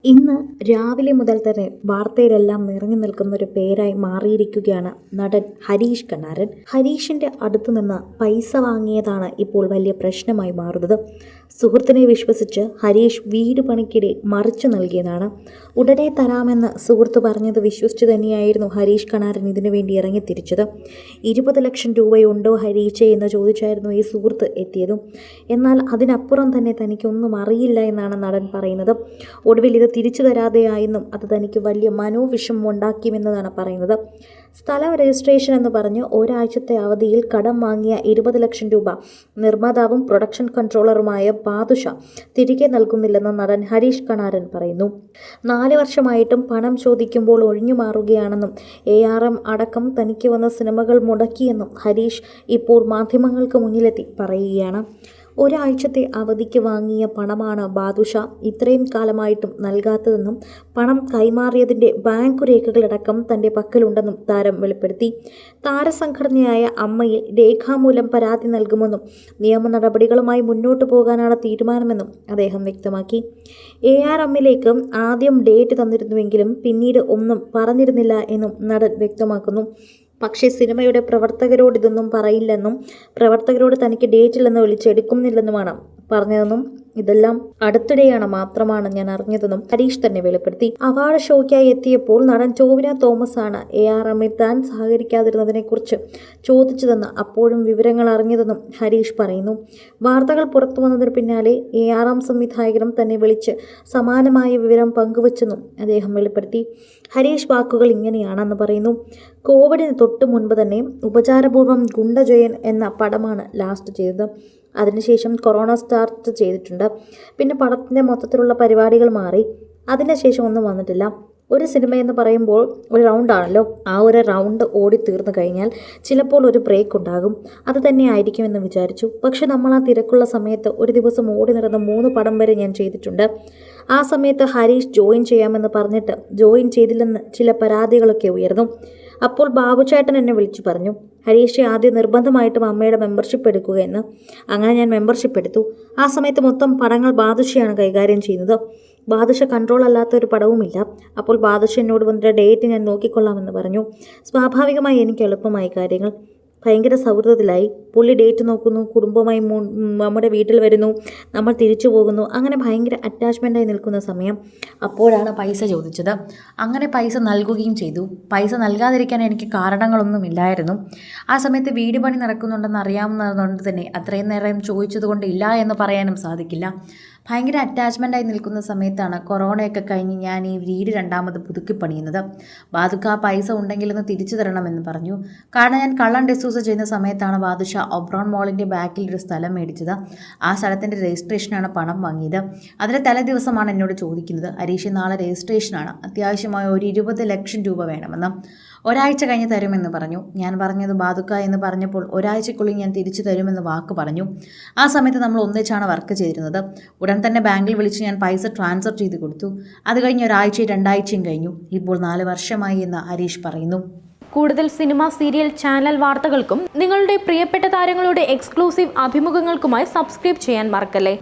ഇന്ന് രാവിലെ മുതൽ തന്നെ വാർത്തയിലെല്ലാം നിറഞ്ഞു നിൽക്കുന്ന ഒരു പേരായി മാറിയിരിക്കുകയാണ് നടൻ ഹരീഷ് കണാരൻ. ഹരീഷിന്റെ അടുത്തു നിന്ന് പൈസ വാങ്ങിയതാണ് ഇപ്പോൾ വലിയ പ്രശ്നമായി മാറുന്നത്. സുഹൃത്തിനെ വിശ്വസിച്ച് ഹരീഷ് വീട് പണിക്കിടെ മറിച്ചു നൽകിയതാണ്. ഉടനെ തരാമെന്ന് സുഹൃത്ത് പറഞ്ഞത് വിശ്വസിച്ച് തന്നെയായിരുന്നു ഹരീഷ് കണാരൻ ഇതിനു വേണ്ടി ഇറങ്ങിത്തിരിച്ചത്. 20 ലക്ഷം രൂപയുണ്ടോ ഹരീഷേ എന്ന് ചോദിച്ചായിരുന്നു ഈ സുഹൃത്ത് എത്തിയതും. എന്നാൽ അതിനപ്പുറം തന്നെ തനിക്കൊന്നും അറിയില്ല എന്നാണ് നടൻ പറയുന്നത്. ഒടുവിൽ ഇത് തിരിച്ചു തരാതെയായെന്നും അത് തനിക്ക് വലിയ മനോവിഷമം ഉണ്ടാക്കിയെന്നതാണ് പറയുന്നത്. സ്ഥലം രജിസ്ട്രേഷൻ എന്ന് പറഞ്ഞ് ഒരാഴ്ചത്തെ അവധിയിൽ കടം വാങ്ങിയ 20 ലക്ഷം രൂപ നിർമ്മാതാവും പ്രൊഡക്ഷൻ കൺട്രോളറുമായ ബാദുഷ തിരികെ നൽകുന്നില്ലെന്ന് നടൻ ഹരീഷ് കണാരൻ പറയുന്നു. 4 വർഷമായിട്ടും പണം ചോദിക്കുമ്പോൾ ഒഴിഞ്ഞു മാറുകയാണെന്നും ARM അടക്കം തനിക്ക് വന്ന സിനിമകൾ മുടക്കിയെന്നും ഹരീഷ് ഇപ്പോൾ മാധ്യമങ്ങൾക്ക് മുന്നിലെത്തി പറയുകയാണ്. ഒരാഴ്ചത്തെ അവധിക്ക് വാങ്ങിയ പണമാണ് ബാദുഷ ഇത്രയും കാലമായിട്ടും നൽകാത്തതെന്നും പണം കൈമാറിയതിൻ്റെ ബാങ്ക് രേഖകളടക്കം തൻ്റെ പക്കലുണ്ടെന്നും താരം വെളിപ്പെടുത്തി. താരസംഘടനയായ അമ്മയിൽ രേഖാമൂലം പരാതി നൽകുമെന്നും നിയമ നടപടികളുമായി മുന്നോട്ടു പോകാനാണ് തീരുമാനമെന്നും അദ്ദേഹം വ്യക്തമാക്കി. ARMലേക്ക് ആദ്യം ഡേറ്റ് തന്നിരുന്നുവെങ്കിലും പിന്നീട് ഒന്നും പറഞ്ഞിരുന്നില്ല എന്നും നടൻ വ്യക്തമാക്കുന്നു. പക്ഷേ സിനിമയുടെ പ്രവർത്തകരോട് ഇതൊന്നും പറയില്ലെന്നും പ്രവർത്തകരോട് തനിക്ക് ഡേറ്റില്ലെന്ന് വിളിച്ചെടുക്കുന്നില്ലെന്നുമാണ് പറഞ്ഞതെന്നും ഇതെല്ലാം അടുത്തിടെയാണ് മാത്രമാണ് ഞാൻ അറിഞ്ഞതെന്നും ഹരീഷ് തന്നെ വെളിപ്പെടുത്തി. അവാർഡ് ഷോയ്ക്കായി എത്തിയപ്പോൾ നടൻ ടോവിനോ തോമസ് ആണ് ARMൽ താൻ സഹകരിക്കാതിരുന്നതിനെക്കുറിച്ച് ചോദിച്ചതെന്ന് അപ്പോഴും വിവരങ്ങൾ അറിഞ്ഞതെന്നും ഹരീഷ് പറയുന്നു. വാർത്തകൾ പുറത്തു വന്നതിന് പിന്നാലെ ARM സംവിധായകനും തന്നെ വിളിച്ച് സമാനമായ വിവരം പങ്കുവച്ചെന്നും അദ്ദേഹം വെളിപ്പെടുത്തി. ഹരീഷ് വാക്കുകൾ ഇങ്ങനെയാണെന്ന് പറയുന്നു. കോവിഡിന് തൊട്ട് മുൻപ് തന്നെ ഉപചാരപൂർവ്വം ഗുണ്ടജയൻ എന്ന പടമാണ് ലാസ്റ്റ് ചെയ്തത്. അതിനുശേഷം കൊറോണ സ്റ്റാർട്ട് ചെയ്തിട്ടുണ്ട്. പിന്നെ പടത്തിൻ്റെ മൊത്തത്തിലുള്ള പരിപാടികൾ മാറി. അതിനുശേഷം ഒന്നും വന്നിട്ടില്ല. ഒരു സിനിമയെന്ന് പറയുമ്പോൾ ഒരു റൗണ്ടാണല്ലോ. ആ ഒരു റൗണ്ട് ഓടി തീർന്നു കഴിഞ്ഞാൽ ചിലപ്പോൾ ഒരു ബ്രേക്ക് ഉണ്ടാകും. അത് തന്നെ ആയിരിക്കുമെന്ന് വിചാരിച്ചു. പക്ഷെ നമ്മൾ ആ തിരക്കുള്ള സമയത്ത് ഒരു ദിവസം ഓടി നടന്ന 3 പടം വരെ ഞാൻ ചെയ്തിട്ടുണ്ട്. ആ സമയത്ത് ഹരീഷ് ജോയിൻ ചെയ്യാമെന്ന് പറഞ്ഞിട്ട് ജോയിൻ ചെയ്തില്ലെന്ന് ചില പരാതികളൊക്കെ ഉയർന്നു. അപ്പോൾ ബാബുചേട്ടൻ എന്നെ വിളിച്ചു പറഞ്ഞു, ഹരീഷ് ആദ്യം നിർബന്ധമായിട്ടും അമ്മയുടെ മെമ്പർഷിപ്പ് എടുക്കുക എന്ന്. അങ്ങനെ ഞാൻ മെമ്പർഷിപ്പ് എടുത്തു. ആ സമയത്ത് മൊത്തം പടങ്ങൾ ബാദുഷയാണ് കൈകാര്യം ചെയ്യുന്നത്. ബാദുഷ കൺട്രോൾ അല്ലാത്ത ഒരു പടവുമില്ല. അപ്പോൾ ബാദുഷ എന്നോട് വന്നിട്ട് ഡേറ്റ് ഞാൻ നോക്കിക്കൊള്ളാമെന്ന് പറഞ്ഞു. സ്വാഭാവികമായി എനിക്ക് എളുപ്പമായി കാര്യങ്ങൾ. ഭയങ്കര സൗഹൃദത്തിലായി. പുള്ളി ഡേറ്റ് നോക്കുന്നു, കുടുംബമായി നമ്മുടെ വീട്ടിൽ വരുന്നു, നമ്മൾ തിരിച്ചു പോകുന്നു. അങ്ങനെ ഭയങ്കര അറ്റാച്ച്മെൻ്റായി നിൽക്കുന്ന സമയം അപ്പോഴാണ് പൈസ ചോദിച്ചത്. അങ്ങനെ പൈസ നൽകുകയും ചെയ്തു. പൈസ നൽകാതിരിക്കാൻ എനിക്ക് കാരണങ്ങളൊന്നുമില്ലായിരുന്നു. ആ സമയത്ത് വീട് പണി നടക്കുന്നുണ്ടെന്ന് അറിയാവുന്നതുകൊണ്ട് തന്നെ അത്രയും നേരം ചോദിച്ചത് കൊണ്ട് ഇല്ല എന്ന് പറയാനും സാധിക്കില്ല. ഭയങ്കര അറ്റാച്ച്മെൻ്റായി നിൽക്കുന്ന സമയത്താണ് കൊറോണയൊക്കെ കഴിഞ്ഞ് ഞാൻ ഈ വീട് രണ്ടാമത് പുതുക്കി പണിയുന്നത്. ബാദുക്ക പൈസ ഉണ്ടെങ്കിലൊന്ന് തിരിച്ചു തരണമെന്ന് പറഞ്ഞു. കാരണം ഞാൻ കള്ളൻ ഡിസൂസ ചെയ്യുന്ന സമയത്താണ് ബാദുഷ ഒബ്രോൺ മോളിൻ്റെ ബാക്കിൽ ഒരു സ്ഥലം മേടിച്ചത്. ആ സ്ഥലത്തിൻ്റെ രജിസ്ട്രേഷനാണ് പണം വാങ്ങിയത്. അതിൻ്റെ തലേ ദിവസമാണ് എന്നോട് ചോദിക്കുന്നത്, ഹരീഷ് നാളെ രജിസ്ട്രേഷനാണ്, അത്യാവശ്യമായ ഒരു 20 ലക്ഷം രൂപ വേണമെന്ന്. ഒരാഴ്ച കഴിഞ്ഞ് തരുമെന്ന് പറഞ്ഞു. ഞാൻ പറഞ്ഞത് ബാദുക്ക എന്ന് പറഞ്ഞപ്പോൾ ഒരാഴ്ചക്കുള്ളിൽ ഞാൻ തിരിച്ചു തരുമെന്ന് വാക്ക് പറഞ്ഞു. ആ സമയത്ത് നമ്മൾ ഒന്നിച്ചാണ് വർക്ക് ചെയ്തിരുന്നത്. ഉടൻ തന്നെ ബാങ്കിൽ വിളിച്ച് ഞാൻ പൈസ ട്രാൻസ്ഫർ ചെയ്ത് കൊടുത്തു. അത് കഴിഞ്ഞ് ഒരാഴ്ചയും 2 ആഴ്ചയും കഴിഞ്ഞു. ഇപ്പോൾ 4 വർഷമായി എന്ന് ഹരീഷ് പറയുന്നു. കൂടുതൽ സിനിമ, സീരിയൽ, ചാനൽ വാർത്തകൾക്കും നിങ്ങളുടെ പ്രിയപ്പെട്ട താരങ്ങളുടെ എക്സ്ക്ലൂസീവ് അഭിമുഖങ്ങൾക്കുമായി സബ്സ്ക്രൈബ് ചെയ്യാൻ മറക്കല്ലേ.